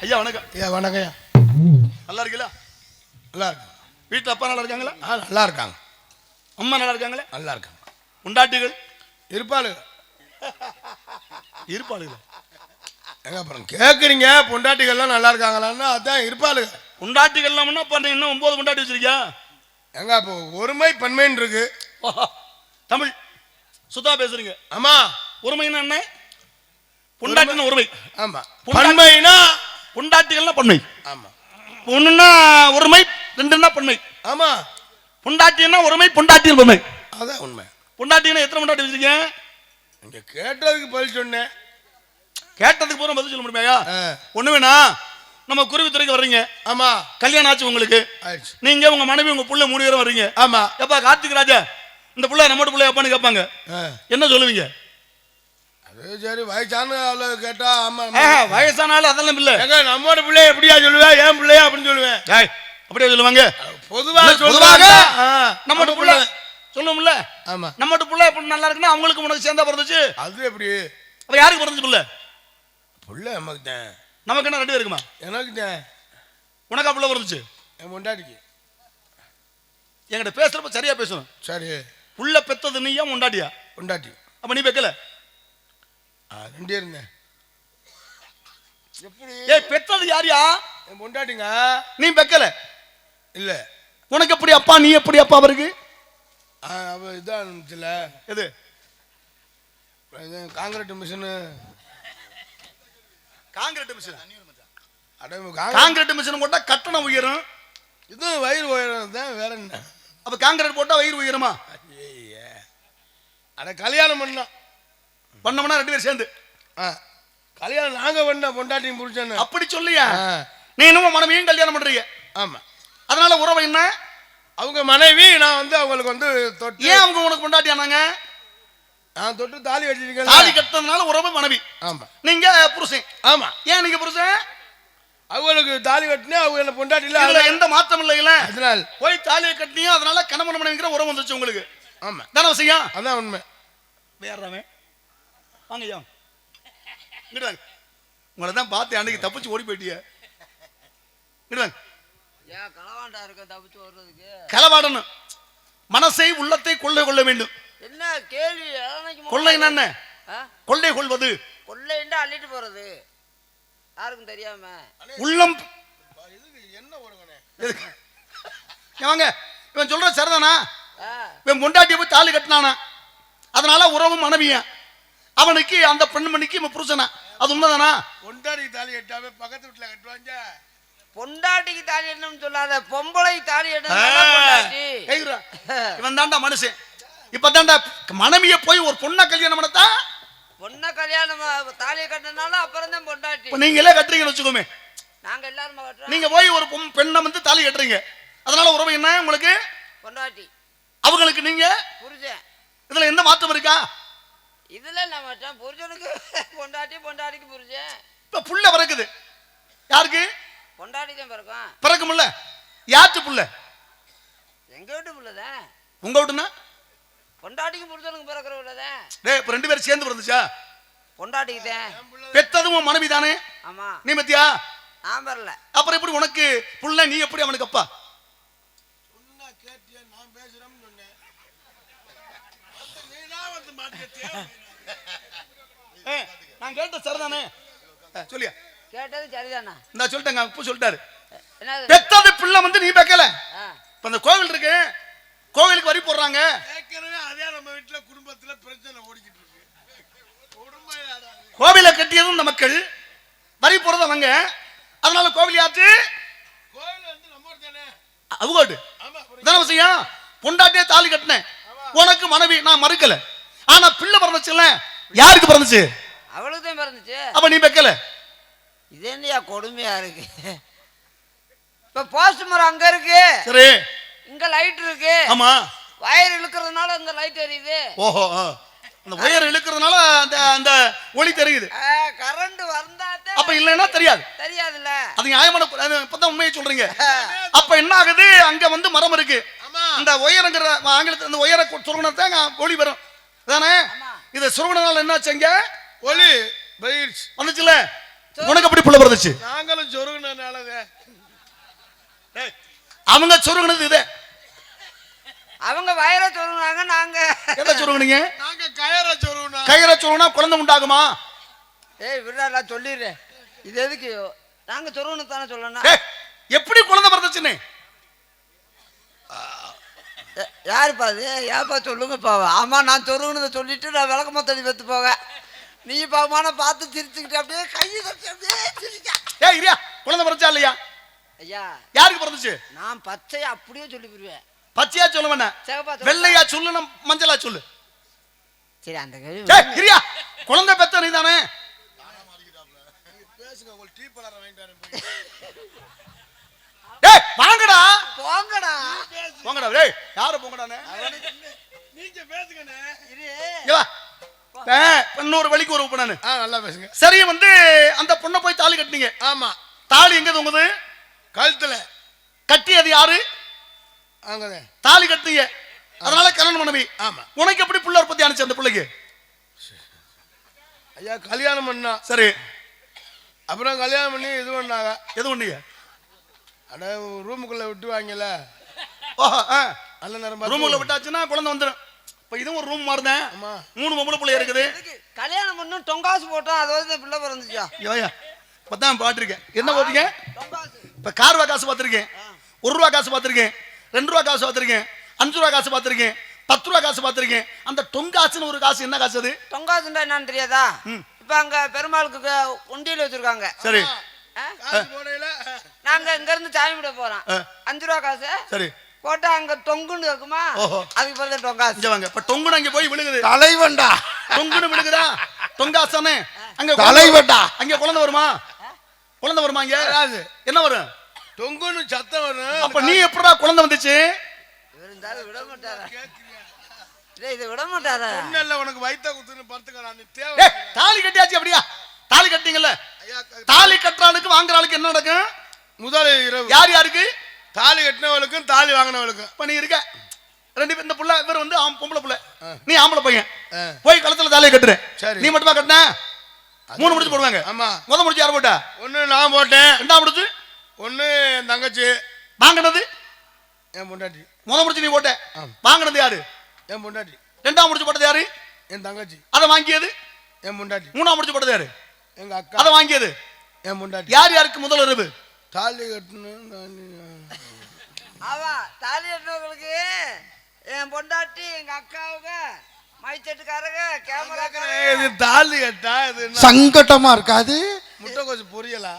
ஐயா வணக்கம். ஐயா வணக்கம். நல்லா இருக்கீங்களா? நல்லா இருக்கு. வீட்டில் அப்பா நல்லா இருக்காங்களா? நல்லா இருக்காங்க. அம்மா நல்லா இருக்காங்களே? நல்லா இருக்காங்க. உண்டாட்டிகள் இருப்பாளுங்க. இருப்பாளுங்க எங்க அப்புறம் கேட்குறீங்க பொண்டாட்டிகள்லாம் நல்லா இருக்காங்களான்னு? அதான் இருப்பாளுங்க. உண்டாட்டிகள்லாம்னா பண்ண இன்னும் 9 உண்டாட்டி வச்சிருக்கியா? எங்க அப்போ ஒருமை பன்மைன்னு இருக்கு. தமிழ் சுத்தா பேசுறீங்க. ஆமா. ஒருமைன்னா என்ன? பொண்டாட்டினா ஒருமை. ஆமா. பன்மைனா பொண்டாட்டிகள்னா பன்மை. ஆமா. ஒண்ணுன்னா ஒருமை, ரெண்டுன்னா பன்மை. ஆமா. பொண்டாட்டினா ஒருமை, பொண்டாட்டியில் பன்மை. அதான் உண்மை. பொண்டாட்டினா எத்தனை பொண்டாட்டி வச்சிருக்கீங்க? இங்க கேட்டதுக்கு பதில் சொன்னேன். கேட்டதுக்கு பூரா பதில் சொல்ல முடியுமாயா? ஒண்ணு வேணா, நம்ம குருவித்துறைக்கு வர்றீங்க. ஆமா. கல்யாணம் ஆச்சு உங்களுக்கு. நீங்க உங்க மனைவி உங்க புள்ள 3 பேரும் வர்றீங்க. ஆமா. எப்பா கார்த்திக் ராஜா இந்த புள்ள நம்ம புள்ள எப்பான்னு கேட்பாங்க. என்ன சொல்லுவீங்க? அது சரி, வயசான ஆளு கேட்டா ஆமா. வயசான ஆளு அதெல்லாம் இல்ல. எங்க நம்மோட பிள்ளைய எப்படியா சொல்லுவேன்? ஏன் பிள்ளையா அப்படின்னு சொல்லுவேன். அப்படியே சொல்லுவாங்க. பொதுவாக நம்ம புள்ள சொல்லுவோம்ல. ஆமா. நம்ம புள்ள எப்படி நல்லா இருக்குன்னா அவங்களுக்கு உனக்கு சேர்ந்தா பிறந்துச்சு. அது எப்படி? அப்ப யாருக்கு பிறந்துச்சு புள்ள? புள்ள நமக்கு தான். நமக்கு என்ன 2 பேர் இருக்குமா? எனக்கு தான். உனக்கா புள்ள பிறந்துச்சு? என் பொண்டாட்டிக்கு. என்கிட்ட பேசுறப்ப சரியா பேசணும். சரி. புள்ள பெத்தது நீயா பொண்டாட்டியா? பொண்டாட்டி. அப்ப நீ பெக்கல? 2 இருந்தேன். எப்படி? பெத்தது யாரியா? என் பொண்டாட்டிங்க. நீ பெக்கல? இல்ல. உனக்கு எப்படி அப்பா, நீ எப்படி அப்பா அவருக்கு? இதான் இல்ல. எது? Concrete machine. Concrete machine. Concrete machine போட்டா கட்டணம் உயரும். இது வயிறு உயரம் தான். வேற என்ன? அப்ப காங்கிரீட் போட்டா வயிறு உயருமா? அட கல்யாணம் பண்ணோம்னா 2 பேர் சேர்ந்து கல்யாணம் நாங்க பண்ண பொண்டாட்டியும் புடிச்சேன்னு அப்படி சொல்லியா? நீ இன்னும் மனைவியும் கல்யாணம் பண்றீங்க. ஆமா. அதனால உறவு என்ன? அவங்க மனைவி, நான் வந்து அவங்களுக்கு வந்து தொட்டு. ஏன் அவங்க உனக்கு பொண்டாட்டி ஆனாங்க? நான் தொட்டு தாலி கட்டிருக்கேன். தாலி கட்டறதுனால உறவு மனைவி. ஆமா. நீங்க புருஷன். ஆமா. ஏன் நீங்க புருஷன்? அவங்களுக்கு தாலி கட்டினே அவங்க என்ன பொண்டாட்டி இல்ல. அதுல எந்த மாற்றம் இல்லைல. அதனால போய் தாலியை கட்டினியோ, அதனால கணவன் மனைவிங்கிற உறவு வந்துச்சு உங்களுக்கு. ஆமா. தான விஷயம்? அதான் உண்மை. வேறவே வாங்க ஐயா. இங்கடாங்க. உங்களை தான் பார்த்து அன்னைக்கு தப்பிச்சு ஓடி போயிட்டிய. இங்கடாங்க. ஏன் களவாண்டா இருக்க தப்பிச்சு ஓடுறதுக்கு? களவாடணும். மனசை உள்ளத்தை கொள்ளை கொள்ள வேண்டும். என்ன கேள்வி? கொள்ளை என்ன? கொள்ளை கொள்வது. கொள்ளைண்டா அள்ளிட்டு போறது. யாருக்கும் தெரியாம உள்ளம் என்ன ஓடுங்கனே. வாங்க. இவன் சொல்ற சரிதானா? இவன் பொண்டாட்டியை போய் தாலி கட்டினானா, அதனால உறவு மனைவியா அவனுக்கு, அந்த பெண்மணிக்கு இவன் புருஷனா. அது உண்மைதானா? பொண்டாட்டிக்கு தாலி கட்டாம பக்கத்து வீட்டுல கட்டுவாங்க. பொண்டாட்டிக்கு தாலி என்னன்னு சொல்லாத, பொம்பளை தாலி என்ன. இவன் தாண்டா மனுஷன். இப்ப தாண்டா மனைவியை போய் ஒரு பொண்ணை கல்யாணம் பண்ணத்தா. பொண்ணை கல்யாணம் தாலியை கட்டினால அப்புறம் தான் பொண்டாட்டி. நீங்களே கட்டுறீங்கன்னு வச்சுக்கோமே. நாங்க எல்லாரும் கட்டுறோம். நீங்க போய் ஒரு பெண்ணை வந்து தாலி கட்டுறீங்க, அதனால உறவு என்ன உங்களுக்கு? பொண்டாட்டி. அவங்களுக்கு நீங்க புருஷன். இதுல எந்த மாற்றம் இருக்கா? இதுல நம்ம புருஷனுக்கு பொண்டாட்டி, பொண்டாட்டிக்கு புருஷன். இப்ப புள்ள பிறக்குது, யாருக்கு? பொண்டாட்டி தான் பிறக்கும். பிறக்கும்ல. யாருக்கு புள்ள? எங்க வீட்டு புள்ளதான். உங்க வீட்டுனா? பொண்டாட்டிக்கு புருஷனுக்கு பிறக்கிற உள்ளதான். டேய், இப்ப 2 பேரும் சேர்ந்து பிறந்துச்சா? பொண்டாட்டிக்கு தான். பெத்ததும் மனைவி தானே? ஆமா. நீ பத்தியா? நான் வரல. அப்புறம் எப்படி உனக்கு புள்ள, நீ எப்படி அவனுக்கு அப்பா? சொன்னா கேட்டியா? நான் பேசுறேன்னு சொன்னேன். நீ தான் வந்து மாட்டிக்கிட்டியா? நான் கேட்ட சரிதானே? சொல்லியா? கேட்டது சரிதானா? நான் சொல்லிட்டேங்க, அப்பா சொல்லிட்டாரு. என்னது? பெத்தது பிள்ளை வந்து நீ பெக்கல. இப்ப அந்த கோவில் இருக்கு, கோவிலுக்கு வரி போடுறாங்க. ஏற்கனவே அதே நம்ம வீட்டுல குடும்பத்துல பிரச்சனை ஓடிக்கிட்டு இருக்கு. கோவிலை கட்டியதும் இந்த மக்கள், வரி போறது அவங்க. அதனால கோவில் யாச்சு? கோவில் வந்து நம்ம தானே. அவங்கோடு தான விஷயம். பொண்டாட்டியே தாலி கட்டினேன், உனக்கு மனைவி, நான் மறுக்கல. ஆனா பிள்ளை பிறந்துச்சுல்ல, யாருக்கு பிறந்துச்சு? அவளுக்கு தான் பிறந்துச்சு. அப்ப நீ பெக்கல. இது என்னையா கொடுமையா இருக்கு? இப்ப போஸ்ட் மரம் அங்க இருக்கு, சரி, இங்க லைட் இருக்கு. ஆமா. வயர் இழுக்கிறதுனால இங்க லைட் எரியுது. ஓஹோ. அந்த ஒயர் இழுக்கிறதுனால அந்த அந்த ஒளி தெரியுது. கரண்ட் வந்தா அப்ப இல்லைன்னா தெரியாது. தெரியாதுல்ல. அது நியாயமான, இப்பதான் உண்மையை சொல்றீங்க. அப்ப என்ன ஆகுது? அங்க வந்து மரம் இருக்கு, இந்த ஒயருங்கிற ஆங்கிலத்துல இந்த ஒயரை சுருங்கினதான் ஒளி வரும் தானே? இதை சுருங்கினால என்னாச்சு? அங்க ஒளி வந்துச்சுல. உனக்கு எப்படி புள்ள பிறந்துச்சு? நாங்களும் சொருகுனனாலதே. அவங்க சொருகுனது இதே. அவங்க வயிற சொருகுனாங்க, நாங்க எதை சொருகுனீங்க? நாங்க கயற சொருகுனோம். கயிறை சொருகுனா குழந்தை உண்டாகுமா? ஏய் விடுடா, நான் சொல்லிடுறேன். இது எதுக்கு நாங்க சொருகுனு தானே சொல்லணும். எப்படி குழந்தை பிறந்துச்சுன்னு யாருப்பா அது? ஏப்பா சொல்லுங்கப்பா. ஆமா, நான் சொருகுனதை சொல்லிட்டு நான் விளக்கமா தண்ணி வைத்து போக, நீ பாமான பார்த்து சிரிச்சுக்கிட்டு அப்படியே கையை தட்டி அப்படியே சிரிக்க. ஏய் இரியா, குழந்தை பிறந்துச்சா இல்லையா? ஐயா, யாருக்கு பிறந்துச்சு? நான் பச்சையா அப்படியே சொல்லி போடுவேன். பச்சையா சொல்ல வேண்டாம், சிகப்பா வெள்ளையா சொல்லு, மஞ்சளா சொல்லு. சரி, அந்த ஏய் இரியா, குழந்தை பெத்த நீ தானே? பேசுங்க, ஒரு டீ பலரை வாங்கிட்டாரு. ஏய் வாங்கடா, போங்கடா போங்கடா. டேய் யாரு போங்கடானே? நீங்க பேசுங்கண்ணே. இங்க வா. இன்னொரு வழிக்கு ஒரு நானு. நல்லா பேசுங்க. சரி, வந்து அந்த பொண்ணை போய் தாலி கட்டினீங்க. ஆமா. தாலி எங்க தொங்குது? கழுத்துல. கட்டியது யாரு? அங்கதே. தாலி கட்டினீங்க, அதனால கல்யாணம் மனைவி. ஆமா. உனக்கு எப்படி புள்ள உற்பத்தி ஆனிச்சு அந்த பிள்ளைக்கு? ஐயா கல்யாணம் பண்ணா. சரி, அப்புறம் கல்யாணம் பண்ணி இது பண்ணாங்க. எது பண்ணீங்க? அட ரூமுக்குள்ள விட்டு வாங்கல. ஓஹோ, நல்ல நேரம் ரூமுக்குள்ள விட்டாச்சுன்னா குழந்தை வந்துடும். இப்ப இதுவும் ஒரு ரூம் மாதிரிதான். ஆமா. 3 பொம்பளை பிள்ளை இருக்குது. கல்யாணம் பண்ணும் டொங்காசு போட்டோம், அதோட பிள்ளை பிறந்துச்சா? ஐயா இப்பதான் பாத்துருக்கேன். என்ன பாத்தீங்க? டொங்காசு. இப்ப கார் ரூபா காசு பாத்திருக்கேன், 1 ரூபா காசு பாத்திருக்கேன், 2 ரூபா காசு பாத்திருக்கேன், 5 ரூபா காசு பாத்திருக்கேன், 10 ரூபா காசு பாத்திருக்கேன். அந்த டொங்காசுன்னு ஒரு காசு, என்ன காசு அது? டொங்காசுண்டா என்னன்னு தெரியாதா? இப்ப அங்க பெருமாளுக்கு உண்டியல் வச்சிருக்காங்க. சரி, நாங்க இங்க இருந்து சாமி விட போறோம். 5 ரூபா காசு சரி போட்டா அங்க டொங்குன்னு இருக்குமா, அதுக்கு பதில் டொங்காசு. இங்க வாங்க. இப்ப டொங்குன்னு அங்க போய் விழுகுது. தலைவன்டா. டொங்குன்னு விழுகுதா? டொங்காசானே அங்க தலைவன்டா. அங்க குழந்தை வருமா? குழந்தை வருமா? இங்க என்ன வரும்? தொங்குன்னு சத்தம் வரும். அப்ப நீ எப்படா குழந்தை வந்துச்சு? இருந்தாலும் விட மாட்டாரா? இதை விட மாட்டாரா? ஒண்ணு உனக்கு வயித்த குத்துன்னு படுத்துக்கலாம். நீ தேவை. ஏய் தாலி கட்டியாச்சு. அப்படியா? தாலி கட்டிங்கல்ல, தாலி கட்டுறாளுக்கு வாங்குறாளுக்கு என்ன நடக்கும்? முதல் இரவு யார் யாருக்கு? தாலி கட்டினவளுக்கும் தாலி வாங்கினவளுக்கும். இப்ப நீ இருக்க 2 பேர். இந்த புள்ள இவர் வந்து பொம்பளை புள்ள, நீ ஆம்பளை பையன். போய் கழுத்துல தாலியை கட்டுறேன். சரி. நீ மட்டுமா கட்டின? 3 முடிச்சு போடுவாங்க. ஆமா. முத முடிச்சு யார் போட்டா? ஒண்ணு நான் போட்டேன். 2ஆம் முடிச்சு ஒண்ணு என் தங்கச்சி. வாங்கினது என் பொண்டாட்டி. முத முடிச்சு நீ போட்ட. வாங்கினது யாரு? என் பொண்டாட்டி. 2ஆம் முடிச்சு போட்டது யாரு? என் தங்கச்சி. அதை வாங்கியது என் பொண்டாட்டி. 3ஆம் முடிச்சு போட்டது யாரு? எங்க அக்கா. அதை வாங்கியது என் பொண்டாட்டி. யார் யாருக்கு முதல் இரவு? தாலி கட்டணும். அவா தாலி கட்டினவங்களுக்கு என் பொண்டாட்டி, எங்க அக்காவுக்கு, மைச்சட்டுக்காரங்க, கேமராக்காரங்க. இது தாலி கட்டா இது சங்கடமா இருக்காது. முட்டை கொஞ்சம் புரியலா?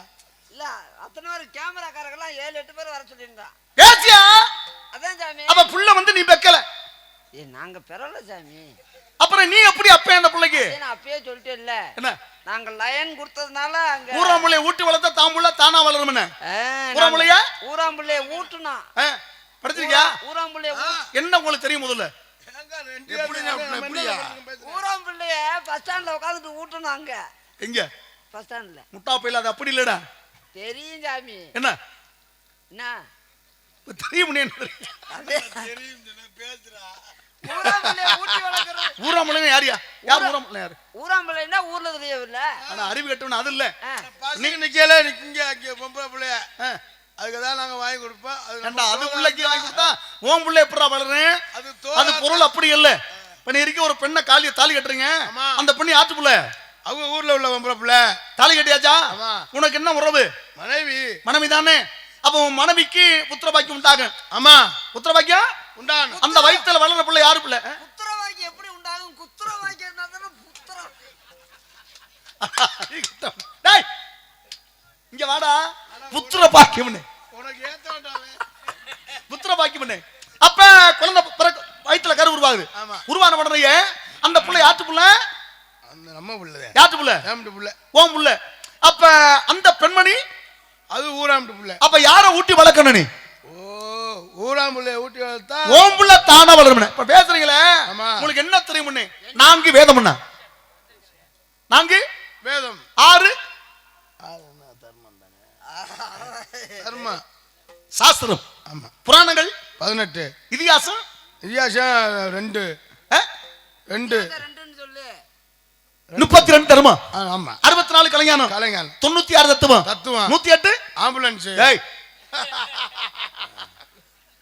இல்ல, அத்தனை பேர் கேமராக்காரங்கெல்லாம் 7-8 பேர் வர சொல்லியிருந்தா. ஏச்சியா? அதான் சாமி. அப்ப புள்ள வந்து நீ பெக்கல. நாங்க பெறல சாமி. அப்புறம் நீ எப்படி அப்ப அந்த பிள்ளைக்கு? நான் அப்பயே சொல்லிட்டேன் இல்ல, என்ன நாங்க லயன் கொடுத்ததுனால அங்க ஊராமுளைய ஊட்டி வளர்த்தா தாம்புள்ள தானா வளரும். ஊராமுளைய ஊராம்புள்ளைய ஊட்டுனா படிச்சிருக்கியா? ஊராம்புள்ளைய என்ன உங்களுக்கு தெரியும் முதல்ல? ஊராம்புள்ளைய பஸ் ஸ்டாண்ட்ல உட்காந்துட்டு ஊட்டணும். அங்க எங்க? பஸ் ஸ்டாண்ட்ல. முட்டா பையில அது அப்படி இல்லடா. தெரியும் சாமி. என்ன என்ன தெரியும்? ஊராமுளைய யாரியா? யார் ஊராமுளைய? யாரு ஊராம்புள்ளைன்னா ஊர்ல தெரியவில்ல. ஆனா அறிவு கட்டவன அது இல்ல. நீங்க நிக்கல, நிக்கீங்க. அங்க பொம்பளை பிள்ளைய அதுக்குதான் நாங்க வாங்கி கொடுப்போம். அது பிள்ளைக்கு வாங்கி கொடுத்தா உன் பிள்ளை எப்படா வளரும்? அது பொருள் அப்படி இல்ல. இப்ப நீ இருக்க ஒரு பெண்ணை தாலி கட்டுறீங்க, அந்த பெண்ணை ஆற்று புள்ள அவங்க ஊர்ல உள்ள பொம்பளை பிள்ளை தாலி கட்டியாச்சா? உனக்கு என்ன உறவு? மனைவி. மனைவி தானே. அப்ப உன் மனைவிக்கு புத்திர பாக்கியம் உண்டாகும். ஆமா, புத்திர பாக்கியம் உண்டாகும். அந்த வயித்துல வளர்ற பிள்ளை யாரு பிள்ளை? புத்திர வாக்கியம் எப்படி உண்டாகும்? குத்திர வாக்கியம் புத்திரம். டேய் இங்க வாடா. புத்திர பாக்கியம் உனக்கு ஏத்தாண்டாவே. புத்திர பாக்கியம். அப்ப குழந்தை வயித்துல கரு உருவாகுது. உருவான உடனே அந்த பிள்ளை யாத்து புள்ள? அந்த நம்ம புள்ளதே. யாத்து புள்ள? ஏம்டு புள்ள. ஓம் புள்ள. அப்ப அந்த பெண்மணி அது ஊராம்டு புள்ள. அப்ப யார ஊட்டி வளர்க்கணும் நீ? ஊராம் புள்ளைய ஊட்டி வளர்த்தா ஓம் புள்ள தானா வளரும். இப்ப பேசுறீங்களே, உங்களுக்கு என்ன தெரியும்? 4 வேதம். 4 வேதம். 6 தர்ம சாஸ்திரம். ஆமா. புராணங்கள் 18. இதிகாசம் 2. 2 2ன்னு சொல்லு. 32 தர்மம், ஆமா 64 கல்யாணம், கலைஞர் 96 தத்துவம், தத்துவம் 108 ஆம்புலன்ஸ். ஏய்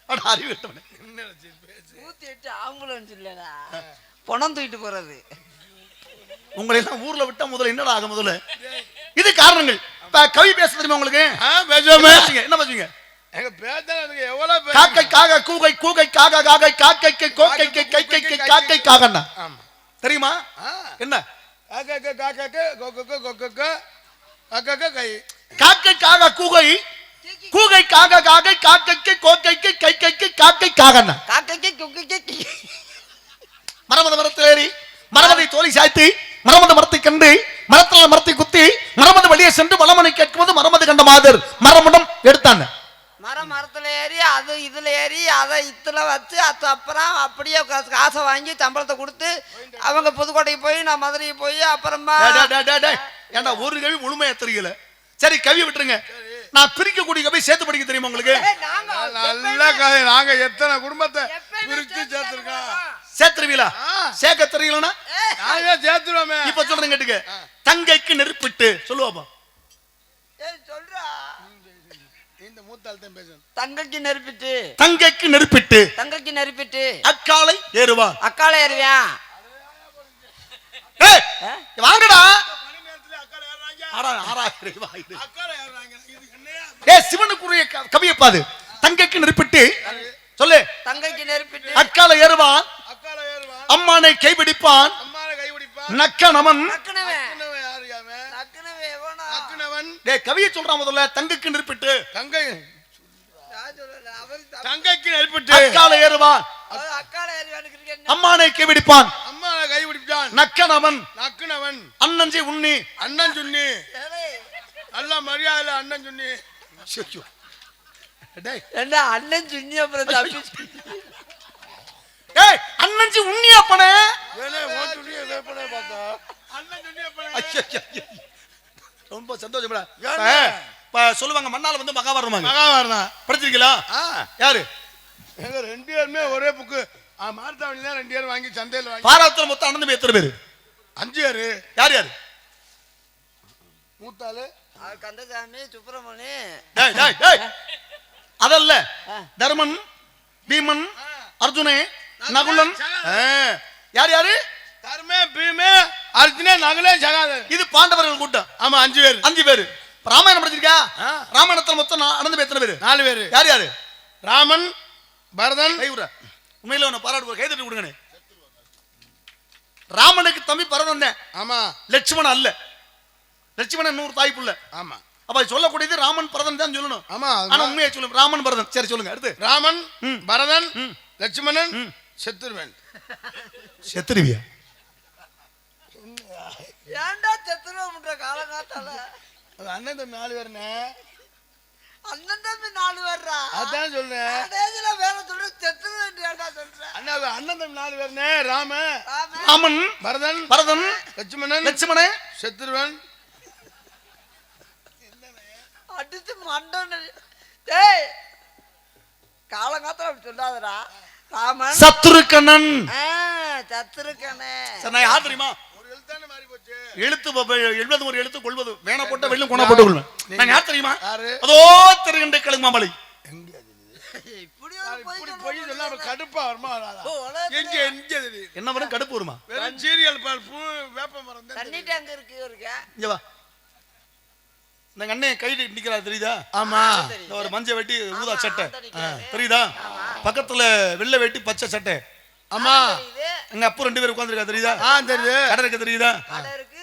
அட அறிவிட்டவனே. 108 ஆம்புலன்ஸ் இல்லடா, பணம் தூக்கிட்டு போறது. உங்களை எல்லாம் ஊர்ல விட்டா முதல்ல என்னடா ஆகும் முதல்ல? இது காரணங்கள். கவி பேச தெரியுமா உங்களுக்கு? பேசுவோமே. என்ன பேசுவீங்க? எங்க பேசுறதுக்கு எவ்வளவு காக்கை காக கூகை கூகை காக காகை காக்கைக்கு கோக்கைக்கு கைக்கைக்கு காக்கை காகன்னா ஆமா தெரியுமா? என்ன காக்கா காக்கா கொக்கோ கொக்கோ காக்கா கை காக்கை காக கூகை கூகை காக காகை காக்கைக்கு கோக்கைக்கு கைக்கைக்கு காக்கை காகன்னா காக்கைக்கு குக்கைக்கு மரமத மரத்தில் ஏறி மரமதை தோலை சாய்த்தி மரமத மரத்தை கண்டு மரத்தால் மரத்தை குத்தி மரமது வெளியே சென்று வளமனை கேட்கும்போது மரமது கண்ட மாதர் மரமுடம் எடுத்தாங்க. மரத்துல ஏறி அது இதுல ஏறி அதை இத்துல வச்சு அது அப்புறம் அப்படியே காசை வாங்கி சம்பளத்தை கொடுத்து அவங்க புதுக்கோட்டைக்கு போய் நான் மதுரைக்கு போய் அப்புறமா ஏண்டா ஒரு கவி முழுமையா தெரியல. சரி கவி விட்டுருங்க. நான் பிரிக்கக்கூடிய கவி சேர்த்து படிக்க தெரியுமா உங்களுக்கு? நல்ல கதை. நாங்க எத்தனை குடும்பத்தை பிரிச்சு சேர்த்திருக்கோம். சேர்த்துருவீங்களா? சேர்க்க தெரியலன்னா நாங்க சேர்த்துருவோமே. இப்ப சொல்றேன் கேட்டுக்க. தங்கைக்கு நெருப்பிட்டு சொல்லுவாப்பா. சொல்றா இந்த மூத்தாள் தான் பேசணும். தங்கைக்கு நெருப்பிட்டு தங்கைக்கு நெருப்பிட்டு தங்கைக்கு நெருப்பிட்டு அக்காலை ஏறுவா அக்காலை ஏறுவியான். வாங்கடா சிவனுக்குரிய கவியப்பாது. தங்கைக்கு நெருப்பிட்டு சொல்லு. தங்கைக்கு நெருப்பிட்டு அக்காலை ஏறுவான் அம்மானை கைபிடிப்பான் நக்கனவன். கவியை சொல்றான் முதல்ல. தங்கைக்கு நெருப்பிட்டு தங்கைக்கு நெருப்பிட்டு அக்காலை ஏறுவான் அம்மானை கைபிடிப்பான் நக்கனவன் அண்ணஞ்சி உண்ணி அண்ணன் சுண்ணி நல்ல மரியாதை அண்ணன் சுண்ணி. அண்ணன் சுண்ணி அப்புறம் அண்ணஞ்சி உண்ணி அப்பனே ரொம்ப சந்தோஷம். சொல்லுவாங்க மண்ணால வந்து மகாபாரதம் படிச்சிருக்கீங்களா? யாரு? எங்க 2 பேருமே ஒரே புக்கு மார்த்தாவணி தான் 2 பேரும் வாங்கி சந்தையில் வாங்கி. பாரதத்துல மொத்தம் அண்ணன் எத்தனை பேரு? 5 பேரு. யார் யாரு? மூத்தாளு கந்தசாமி சுப்பிரமணி. அதல்ல தர்மன் பீமன் அர்ஜுனே நகுலன். யார் யாரு? தர்மே பீமே அர்ஜுனே நகுலே சகாதேவன். இது பாண்டவர்கள் கூட்டம். ஆமா 5 பேர். 5 பேரு. ராமாயணம் படிச்சிருக்கா? ராமாயணத்துல மொத்தம் அனந்த எத்தனை பேரு? 4 பேரு. யார் யாரு? ராமன் பரதன். உண்மையில உன்னை பாராட்டு கை தட்டி கொடுங்க. ராமனுக்கு தம்பி பரதன் தான். ஆமா லட்சுமணன் அல்ல. லட்சுமணன் 100 தாய் புள்ள. ஆமா அப்ப சொல்லக்கூடியது ராமன் பரதன் தான் சொல்லணும். ஆமா ஆனா உண்மையை சொல்லுங்க. ராமன் பரதன். சரி சொல்லுங்க. அடுத்து ராமன் பரதன் லட்சுமணன் செத்துருவன். செத்துருவியா? ஏன்டா செத்துருவன்ற காலங்காத்தால அண்ணன் தம்பி 4 பேருண்ணே. அண்ணன் தம்பி 4 பேர்ரா. அதான் சொல்றேன். அதேல வேற சொல்ற செத்துருவன் ஏன்டா சொல்ற? அண்ணன் தம்பி 4 பேருண்ணே. ராமன் பரதன் லட்சுமணன் செத்துருவன். அடிச்சு மண்டன. டேய் காலங்காத்தால அப்படி சொல்லாதடா. ராமன் சத்ருகணன். சத்ருகணே. சரி நான் யார் தெரியுமா? ஒரு எழுத்தானே மாறி போச்சு. எழுத்து எழுவது ஒரு எழுத்து கொள்வது வேணா போட்ட வெள்ளும் கொண்டா போட்டு கொள்வேன். நான் யார் தெரியுமா? அதோ தெரிகின்ற கிழங்கு மாமலை. இப்படி போய் சொல்லாம கடுப்பா வருமா? எங்க எங்க என்ன வரும்? கடுப்பு வருமா? வெறும் சீரியல் பூ வேப்ப மரம் தான். தண்ணி டேங்க் இருக்கு இருக்கு. இங்க வா. இந்த அண்ணே கைட்டு நிக்கிறா தெரியுதா? ஆமா. இந்த ஒரு மஞ்ச வெட்டி ஊதா சட்டை தெரியுதா? பக்கத்துல வெள்ளை வெட்டி பச்சை சட்டை. ஆமா. எங்க அப்பா 2 பேர் உட்கார்ந்திருக்கா தெரியுதா? தெரியுது. கடற்கு தெரியுதா?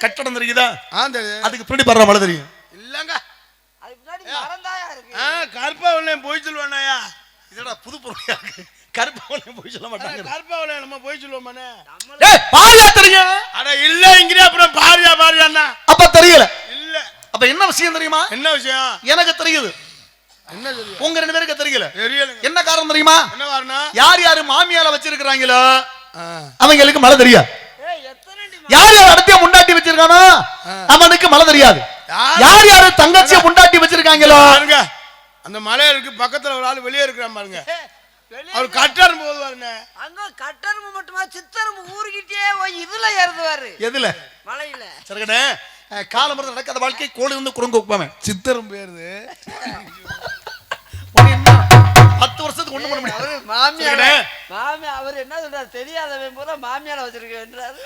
கட்டடம் தெரியுதா? தெரியுது. அதுக்கு பின்னாடி பறற மழை தெரியும். இல்லங்க. அது பின்னாடி மரந்தாயா இருக்கு. கருப்பாவளே போய் சொல்வானாயா? இதடா புது பொருளா இருக்கு. கருப்பாவளே போய் சொல்ல மாட்டாங்க. கருப்பாவளே நம்ம போய் சொல்வோமானே. ஏய் பாரியா தெரியும். அட இல்ல இங்கடே அப்புறம் பாரியாண்ணா. அப்ப தெரியல. இல்ல. அப்ப என்ன விஷயம் தெரியுமா? என்ன விஷயம்? எனக்கு தெரியுது. என்ன தெரியும்? உங்க 2 பேருக்கு தெரியல. தெரியலங்க. என்ன காரணம் தெரியுமா? என்ன காரணம்? யார் மாமியால வச்சிருக்காங்களோ அவங்களுக்கு மழை தெரியாது. ஏய் எத்தனைடி யார் அடுத்த முண்டாட்டி வச்சிருக்கானோ அவனுக்கு மழை தெரியாது. யார் தங்கச்சிய முண்டாட்டி வச்சிருக்காங்களோ பாருங்க. அந்த மலையில இருக்கு பக்கத்துல ஒரு ஆள் வெளியே இருக்கிறான் பாருங்க. அவர் கட்டரும் போது வரண்ணே. அங்க கட்டரும்பு மட்டுமா சித்தரும்பு ஊருகிட்டே போய் இதுல ஏறுதுவாரு. எதுல? மலையில. சரிக்கடே காலம் மருந்து நடக்காத வாழ்க்கை கோழி வந்து குரங்கு வைப்பாமே சித்தரும் பேருது 10 வருஷத்துக்கு ஒண்ணு பண்ண முடியாது. மாமியார் அவர் என்ன சொல்றாரு தெரியாதவன் பூரா மாமியார வச்சிருக்கேன்றாரு.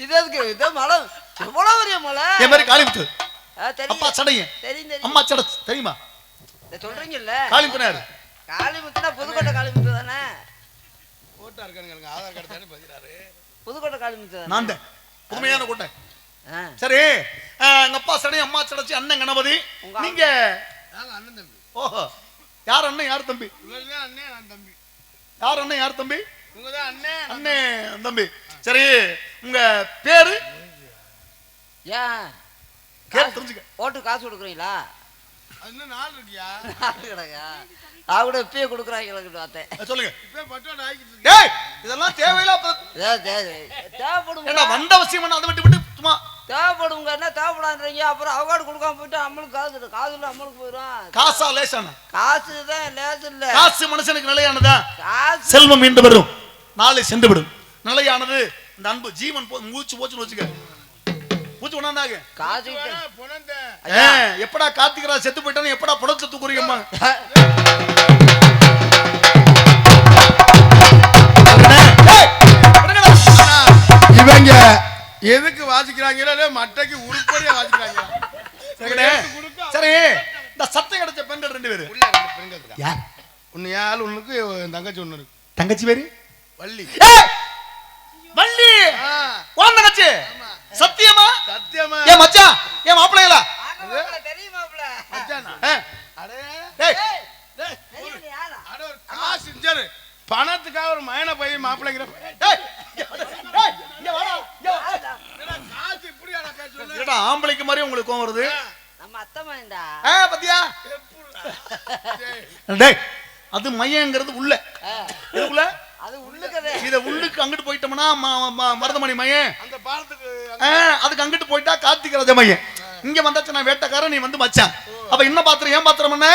இது எதுக்கு இது மலை எவ்வளவு பெரிய மலை. என் பேரு காளிமுத்து. அப்பா தெரியும் சடையன் தெரியும் அம்மா சடை தெரியுமா? சொல்றீங்கல்ல காளிமுத்துனாரு. காளிமுத்துனா புதுக்கோட்டை காளிமுத்து தானே. போட்டா இருக்கானுங்க ஆதார் கார்டு தானே பதிறாரு. புதுக்கோட்டை காளிமுத்து தானே. நான் தான் உண்மையான கூட்டை. சரி எங்க அப்பா சடையன் அம்மா சடைச்சி அண்ணன் கணபதி. நீங்க நாங்க அண்ணன் தம்பி. ஓஹோ யார் அண்ணன் யார் தம்பி? இவங்க அண்ணன் நான் தம்பி. யார் அண்ணன் யார் தம்பி? உங்க தான் அண்ணன் அண்ணன் தம்பி. சரி உங்க பேரு ஏன் கேட்டு தெரிஞ்சுக்க. ஓட்டு காசு கொடுக்குறீங்களா? இன்னும் நாள் இருக்கியா? கிடக்கா நான் கூட இப்பயே கொடுக்குறாங்க பார்த்தேன். சொல்லுங்க. இப்ப பட்டோட ஆகிட்டு டேய் இதெல்லாம் தேவையில்ல. தேவைப்படும் என்ன வந்த அவசியம் என்ன அதை விட்டு விட்டு சும்மா தேவைப்படுங்க என்ன தேவைப்படான்றீங்க. அப்புறம் அவகாடு கொடுக்காம போயிட்டு நம்மளுக்கு காசு காசுல நம்மளுக்கு போயிடும். காசா லேசான காசு தான் லேசு இல்ல. காசு மனுஷனுக்கு நிலையானதா? காசு செல்வம் மீண்டு வரும் நாளை சென்று விடும். நிலையானது இந்த அன்பு ஜீவன் மூச்சு போச்சுன்னு வச்சுக்க. மூச்சு ஒண்ணாந்தாங்க காசு பொணந்த எப்படா கார்த்திகரா செத்து போயிட்டானு எப்படா புடத்தை தூக்குறீங்கம்மா? இவங்க எதுக்கு வாசிக்கிறாங்களோ மட்டைக்கு உருப்படியா வாசிக்கிறாங்க. சரி இந்த சத்தம் கிடைச்ச பெண்கள் 2 பேரு. உள்ள 2 பெண்கள் இருக்கா. யார்? ஒன்னு யாழ் ஒண்ணுக்கு தங்கச்சி ஒண்ணு இருக்கு. தங்கச்சி பேரு வள்ளி. வள்ளி உன் தங்கச்சி? சத்தியமா? சத்தியமா. ஏன் மச்சான் ஏன் மாப்பிள்ளைகளா? தெரியுமாப்ல மச்சானா? அடே டேய் டேய் அட ஒரு காசு இஞ்சரு பணத்துக்காக ஒரு மயன பையன் மாப்பிள்ளைங்கற. டேய் டேய் இங்க வாடா. காசு இப்படியாடா பேசுறது? ஏடா ஆம்பளைக்கு மாதிரி உங்களுக்கு கோவம் வருது? நம்ம அத்தை மயன்டா. பாத்தியா? டேய் அது மையங்கிறது உள்ள. இதுக்குள்ள அது உள்ளுக்கதே. இத உள்ளுக்கு அங்கிட்டு போய்ட்டோம்னா மருதமணி மையன். அந்த பாலத்துக்கு அதுக்கு அங்கிட்டு போய்ட்டா கார்த்திகராஜ மையன். இங்க வந்தாச்சு நான் வேட்டக்காரன் நீ வந்து மச்சான். அப்ப என்ன பாத்திரம் ஏன் பாத்திரம் என்ன?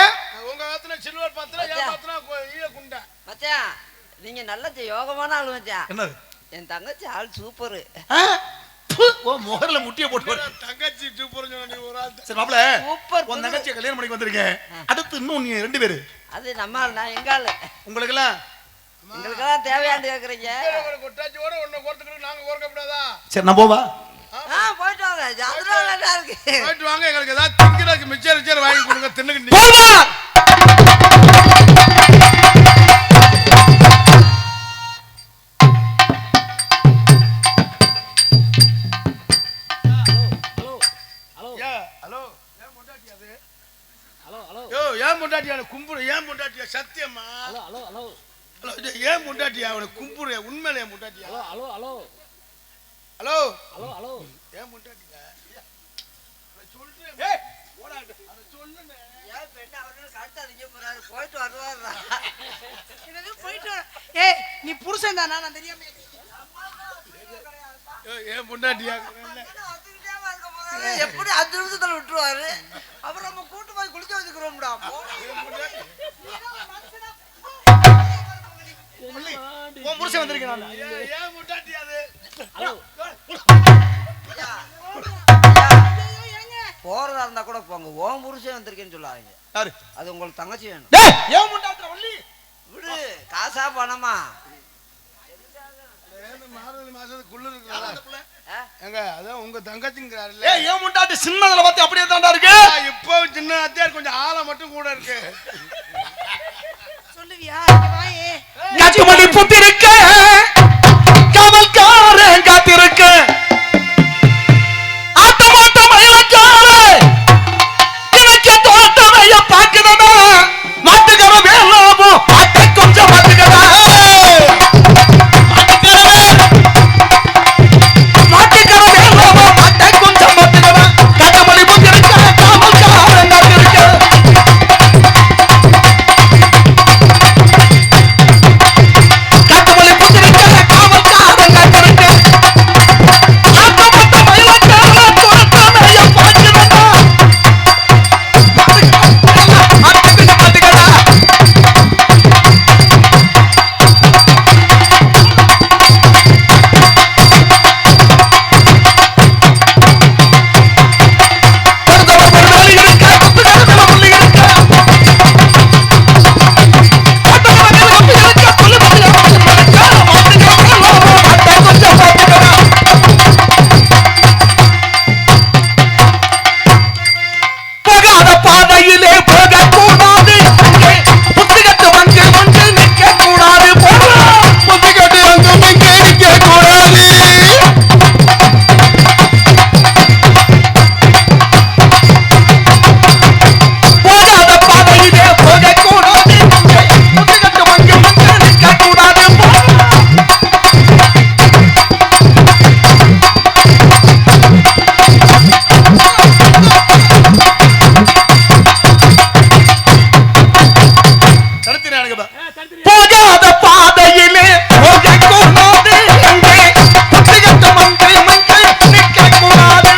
உங்க பாத்திரம் சில்வர் பாத்திரம் ஏன் பாத்திரம் ஈய குண்டா. மச்சான் நீங்க நல்ல யோகமான ஆளு மச்சான். என்னது? என் தங்கச்சி ஆள் சூப்பர். ஓ முகர்ல முட்டிய போட்டு வர தங்கச்சி சூப்பர் சொன்ன நீ ஒரு ஆள். சரி மாப்ள சூப்பர். உன் தங்கச்சி கல்யாணம் பண்ணி வந்திருக்கேன். அடுத்து இன்னும் நீ 2 பேரு. அது நம்ம ஆள் நான் எங்க ஆளு. உங்களுக்கு எல்லாம் தேவையாண்டு கேக்குறீங்க. கொட்டாச்சியோட ஒண்ணு கோர்த்துக்கு நாங்க கோர்க்கப்படாதா? சரி நான் போவா? போயிட்டு வாங்க. ஜாதரா இருக்கு. போயிட்டு வாங்க. எங்களுக்கு ஏதாவது திங்கிறதுக்கு மிச்சர் வாங்கி கொடுங்க தின்னுக்கிட்டு. போவா? ஏன் முண்டாட்டியா கும்புரு? ஏன் முண்டாட்டியா? சத்தியமா? ஹலோ ஹலோ ஹலோ ஹலோ ஏன் முண்டாட்டியா? அவனை கும்புரு உண்மையிலே ஏன் முண்டாட்டியா? Hello hello hello hello hello hello ஏன் முண்டாட்டியா? சொல்றேன். ஏய் ஓடாத. அத சொல்லுங்க. ஏன் பெண்ண அவரே காட்டாதீங்க போறாரு. போயிட்டு வருவாரா? என்னது போயிட்டு ஏய் நீ புருஷன் தானா? நான் தெரியாம ஏன் முண்டாட்டியா? எப்படி 5 நிமிஷத்துல விட்டுருவாரு. அப்புறம் நம்ம கூட்டு போய் குளிக்க வச்சுக்கிறோம்டா. உன் புருஷன் வந்திருக்கேன். ஏன் முண்டாட்டியா? போறதா இருந்தா கூட போங்க. ஓம் புருஷன் வந்திருக்கேன்னு சொல்லாதீங்க. யாரு? அது உங்களுக்கு தங்கச்சி வேணும். டேய் ஏன் முண்டாட்ற வள்ளி? விடு காசா பணமா? மார்கழி மாசத்துக்குள்ள இருக்குறா. ஏங்க அதான் உங்க தங்கச்சிங்கறாருல. ஏய் ஏன் முண்டாட்டி சின்னதுல பார்த்து அப்படியே தாண்டா இருக்கு. இப்போ சின்ன அத்தியார் கொஞ்சம் ஆழம் மட்டும் கூட இருக்கு. சொல்லுவியா? இங்க வாயே. காட்டுமணி புத்திருக்க காவல்காரன் காத்திருக்க ஆட்டமாட்ட மயிலக்கார எனக்கு தோட்டமைய பாக்குதடா மாட்டுக்கற வேலாமோ பாட்டு கொஞ்சம் மாட்டுக்கடா மாட்டுக்கற வேலாமோ பாட்டு கொஞ்சம் மாட்டுக்கடா காட்டுமணி புத்திருக்க காவல்காரன் காத்திருக்க காட்டுமணி புத்திருக்க பாதையிலே போகக்கூடாது புத்திகட்டு வந்து வந்து நிற்க கூடாது புத்திகட்டு வந்து இங்கே நிற்க கூடாது போகாத பாதையிலே போகக்கூடாது புத்திகட்டு வந்து வந்து நிற்க கூடாது போகாத பாதையிலே போகக்கூடாது அங்கே புத்திகட்டு வந்து வந்து நிற்க கூடாது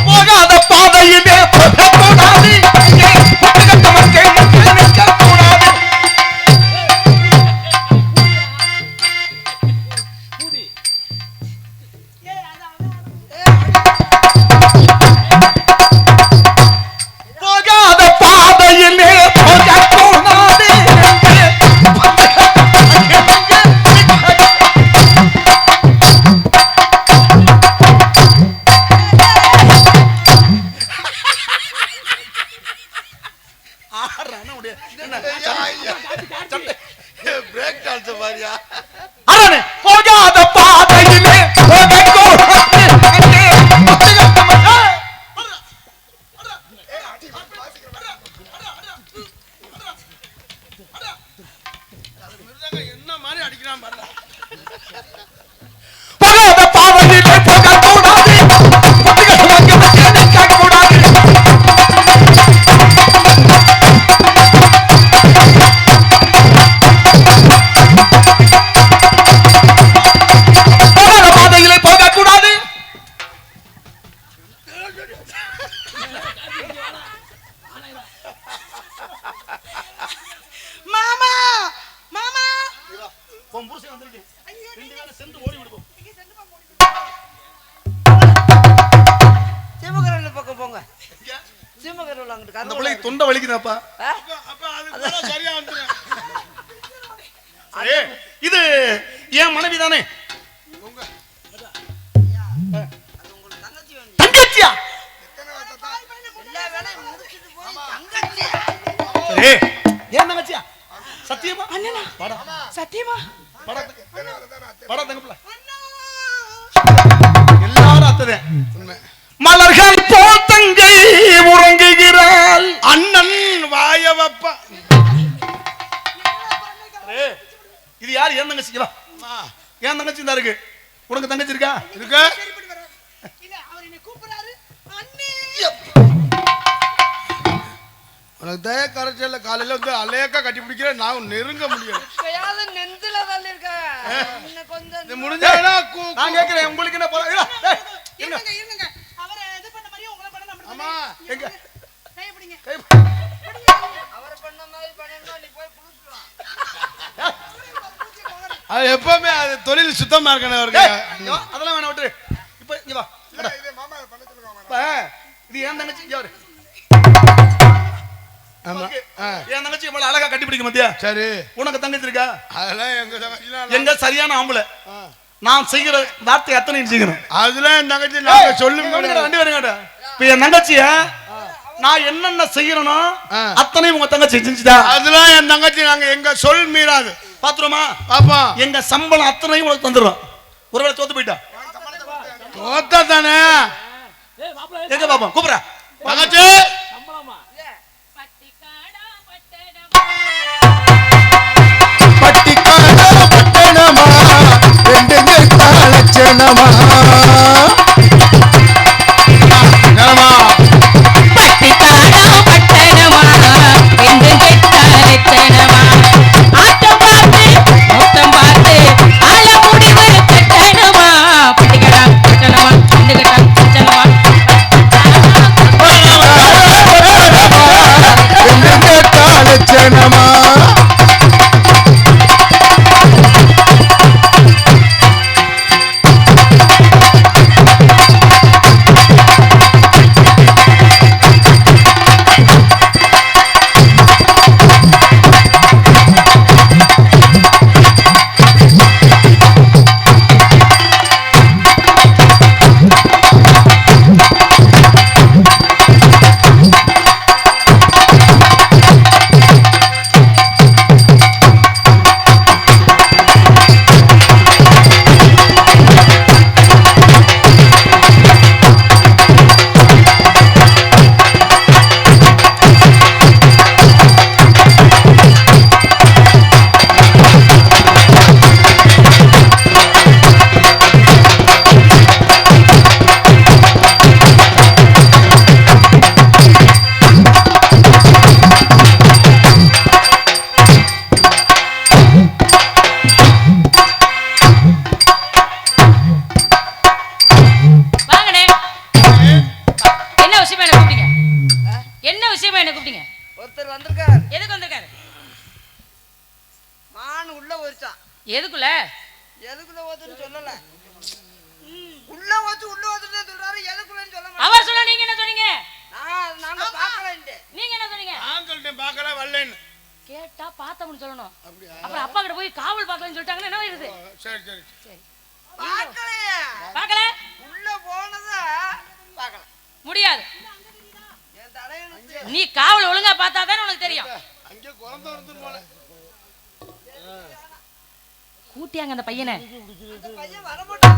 போகாத பாதையிலே போகக்கூடாது அங்கே புத்திகட்டு வந்து வந்து நிற்க கூடாது போகாத பாதையிலே போகக்கூடாது பிரேக் டான்ஸ் பாரியா அரணே போகாத பாதையிலே போகக்கூடாது அங்கே புத்திகட்டு வந்து என்ன மாதிரி அடிக்கிறான் பாரு போகாத பாதையிலே போகக்கூடாது புத்திகட்டு வந்து வந்து நிற்க கூடாது போகாத பாதையிலே போகக்கூடாது மாமா மாமா உன் புருஷன் வந்திருக்கு ரெண்டு பேரும் சென்று ஓடி விடுவோம் சிவகரன் பக்கம் போங்க சிவகரன் அங்கிட்டு அந்த கருவூல பிள்ளைக்கு தொண்டை வலிக்குதாப்பா ஆ? அப்ப அது சரியா வந்துரும் ஏய், இது என் மனைவி தானே அது உங்களுக்கு தங்கச்சி வேணும். தங்கச்சியா எல்லா வேலையும் முடிச்சிட்டு போய் தங்கச்சி சரி ஏன் தங்கச்சியா சத்தியமா அண்ணனா வாடா சத்தியமா வாடா வாடா தங்க பிள்ளை எல்லாரும் அத்ததே மலர்கள் போல் தங்கை உறங்குகிறாள் அண்ணன் வாயவப்பா ஏய், இது யார் ஏன் தங்கச்சி வா ஏன் தங்கச்சி தான் இருக்கு உனக்கு தங்கச்சி இருக்கா இருக்கு சரிப்படி வர இல்ல அவர் என்ன கூப்பிடுறாரு அண்ணே உனக்கு தய கரைச்சல காலையில வந்து அலேக்கா கட்டி பிடிக்கிற நான் நெருங்க முடியல இப்பயாவது நெஞ்சில தள்ளி இருக்க இன்னும் கொஞ்சம் இது முடிஞ்சா நான் கேக்குறேன் உங்களுக்கு என்ன போல இருங்க இருங்க அவரை இது பண்ண மாதிரி உங்களை பண்ண நம்ம ஆமா எங்க கை பிடிங்க அவரை பண்ண மாதிரி பண்ணா நீ போய் குளிச்சுட்டு அது எப்பவுமே அது தொழில் சுத்தமா இருக்கணும் அவருக்கு அதெல்லாம் வேணாம் விட்டு இப்ப இங்க வா இப்ப இது ஏன் தங்கச்சி இங்க வரு ஆமா என் தங்கச்சி இவ்வளவு அழகா கட்டி பிடிக்க மத்தியா சரி உனக்கு தங்கச்சி இருக்கா அதெல்லாம் எங்க தங்கச்சி எங்க சரியான ஆம்பளை நான் செய்யற வார்த்தை அத்தனை செய்யணும் அதெல்லாம் என் தங்கச்சி நாங்க சொல்லுங்க வண்டி வருங்க இப்ப என் தங்கச்சிய நான் என்னென்ன செய்யறனோ அத்தனையும் உங்க தங்கச்சி செஞ்சுட்டா அதெல்லாம் என் தங்கச்சி நாங்க எங்க சொல் மீறாது பாத்துருமா பாப்பா எங்க சம்பளம் அத்தனையும் உனக்கு தந்துடுறோம் ஒருவேளை தோத்து போயிட்டா தோத்தா தானே எங்க பாப்போம் கூப்பிடா தங்கச்சி பட்டிக்காடா பட்டணமா ரெண்டு லட்சணமா பட்டிக்காடா பட்டணமா என்று லட்சணமா ஆட்டம் பார்த்து மொத்தம் பார்த்து ஆள முடிவு கட்டணமா பட்டிக்காடா பட்டணமா என்று லட்சணமா லட்சணமா போயிருச்சான். எதுக்குள்ள எதுக்குள்ள ஓதுன்னு சொல்லல. உள்ள ஓதுன்னு சொல்றாரு, எதுக்குள்ளன்னு சொல்ல மாட்டாரு. அவர் சொன்னா நீங்க என்ன சொன்னீங்க? நாங்க பார்க்கலன்ட்டு. நீங்க என்ன சொன்னீங்க? ஆங்கள்ட்ட பார்க்கல வரலன்னு கேட்டா பார்த்தோம்னு சொல்லணும். அப்புறம் அப்பா கிட்ட போய் காவல் பார்க்கலன்னு சொல்லிட்டாங்கன்னா என்ன ஆயிருது? சரி சரி சரி பார்க்கலையே. பார்க்கல உள்ள போனத பார்க்கல. முடியாது. என் தலையெழுத்து. நீ காவல் ஒழுங்கா பார்த்தா தானே உனக்கு தெரியும். அங்கே குழந்தை வந்து போல கூட்டியாங்க அந்த பையனை. அந்த பையன் வர மாட்டான்.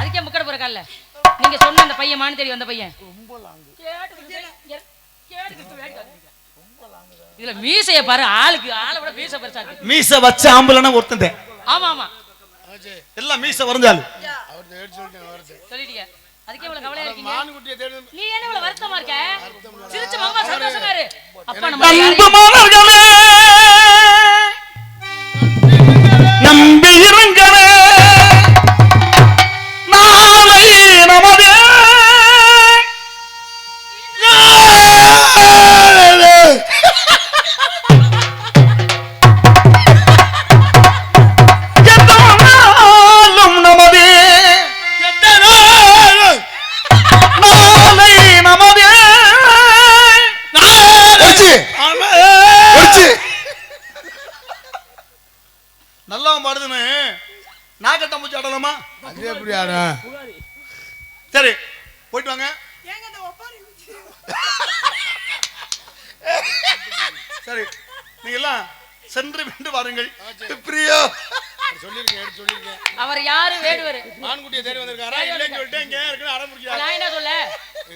அதுக்கே முக்கட போற கால்ல நீங்க சொன்ன அந்த பையன் மானு தெரியும். அந்த பையன் இதுல மீசைய பாரு. ஆளை விட மீசை பெருசா இருக்கு. மீச வச்ச ஆம்பளனா ஒருத்தன். ஆமா ஆமா எல்லாம் மீச வரைஞ்சாலு. அவர் தேடி சொல்லிட்டேன் வருது. சொல்லிட்டீங்க. அதுக்கே இவ்வளவு கவலையா இருக்கீங்க. மான்குட்டியை தேடி நீ என்ன இவ்வளவு வருத்தமா இருக்க? சிரிச்சு மாமா சந்தோஷமா இரு. அப்பா அன்புமானவர்களே, நம்பி இருங்களே, நாளை நமதே. எதனாலும் நமதே, நாளை நமதே. நல்லா பாடுதுன்னு நான் கட்ட முடிச்சு ஆடலாமா? அது எப்படி ஆடா? சரி போயிட்டு வாங்க. ஏங்க இந்த ஒப்பாரி இருந்துச்சு. சரி நீங்க எல்லாம் சென்று விண்டு வாருங்கள். பிரியோ சொல்லிருக்கேன், எடுத்து சொல்லிருக்கேன். அவர் யாரு? வேடுவர். மான்குட்டியை தேடி வந்திருக்காரா? இல்லைன்னு சொல்லிட்டு இங்க இருக்குன்னு அடம் பிடிக்காத. நான் என்ன சொல்ல?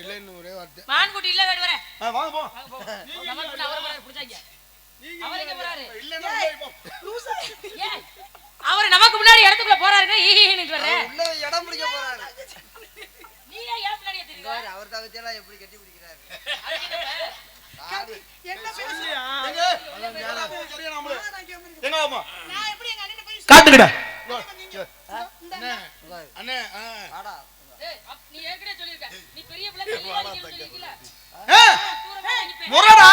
இல்லைன்னு ஒரே வார்த்தை. மான்குட்டி இல்ல வேடுவரே. வாங்க போ. நமக்கு அவர் போறாரு புடிச்சாங்க. அவர் எங்க போறாரு? இல்லன்னா போ. ஏய் அவர் நமக்கு முன்னாடி இடத்துக்குள்ள போறாருங்க. ஈன்னு வர்ற. உள்ள இடம் பிடிக்க போறாரு. நீ ஏன் ஏன் முன்னாடியே தெரியுங்க? அவர் தவிர்த்தெல்லாம் எப்படி கட்டி பிடிக்கிறாரு. என்ன பேசுறியா? எங்க சரியா நாமளே எங்க ஆமா நான் எப்படி எங்க அண்ணனை போய் காட்டுங்கடா. அண்ணே வாடா. ஏய் நீ ஏற்கனவே சொல்லிருக்க. நீ பெரிய பிள்ளை தள்ளி வாடின்னு சொல்லிருக்கீல. முறடா.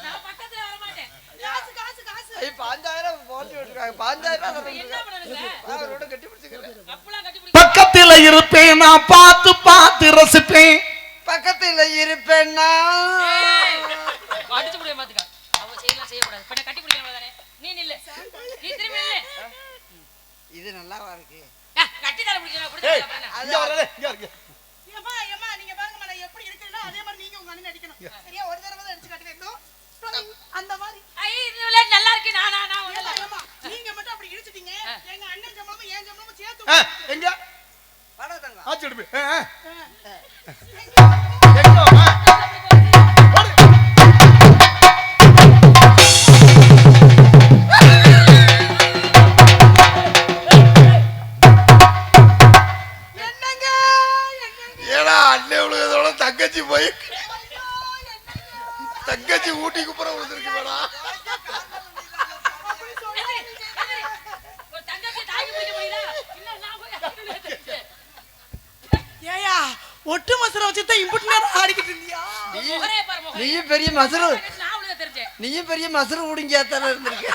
நான் பக்கத்துல வர மாட்டேன். காசு காசு காசு. ஐ 5000 போட்டு விட்டுருக்காங்க. 5000 என்ன பண்ணனுங்க? அவரோட கட்டி பிடிச்சிக்கிறேன். அப்பலாம் கட்டி பிடிக்க பக்கத்துல இருப்பேன், நான் பார்த்து பார்த்து ரசிப்பேன். பக்கத்துல இருப்பேன்னா அடிச்சு புடிய மாத்துக்க. அவ செய்யலாம் செய்ய கூடாது. பண்ண கட்டி பிடிக்கணும் தானே. நீ நில்லு. நீ திரும்பி நில்லு. இது நல்லாவா இருக்கு. கட்டி தர பிடிக்கணும். ஏய் பிடிச்சா இங்க வரல இங்க இருக்கு. ஏம்மா ஏம்மா நீங்க பாருங்க நான் எப்படி இருக்கேனோ அதே மாதிரி நீங்க உங்க அண்ணனை அடிக்கணும். சரியா? ஒரு தடவை தான் அடிச்சு காட்டுறேன். அந்த மாதிரி. ஐ இது விளையாட்டு நல்லா இருக்கு. நான் ஏம்மா, ஏம்மா, நீங்க மட்டும் அப்படி இழுச்சிட்டீங்க. எங்க அண்ணன் சம்பளமும் என் சம்பளமும் சேர்த்து எங்க வாடா தங்க. ஆச்சு எடுப்பு. என்னங்க ஏடா அண்ணே உலகத்தோட தங்கச்சி போய் தங்கச்சி ஊட்டிக்கு புறம் விழுந்திருக்கு மேடா. ஒரு தங்கச்சி தாங்கி பிடிக்க முடியல. இல்ல நான் போய் அடிச்சு. ஏயா ஒட்டு மசர வச்சுதான் இம்புட்டு நேரம் ஆடிக்கிட்டு இருந்தியா? ஒரே பாரு முகம். நீயும் பெரிய மசரு. நான் உள்ள தெரிஞ்சேன். நீயும் பெரிய மசரு உடிங்கியா தானே இருந்திருக்க.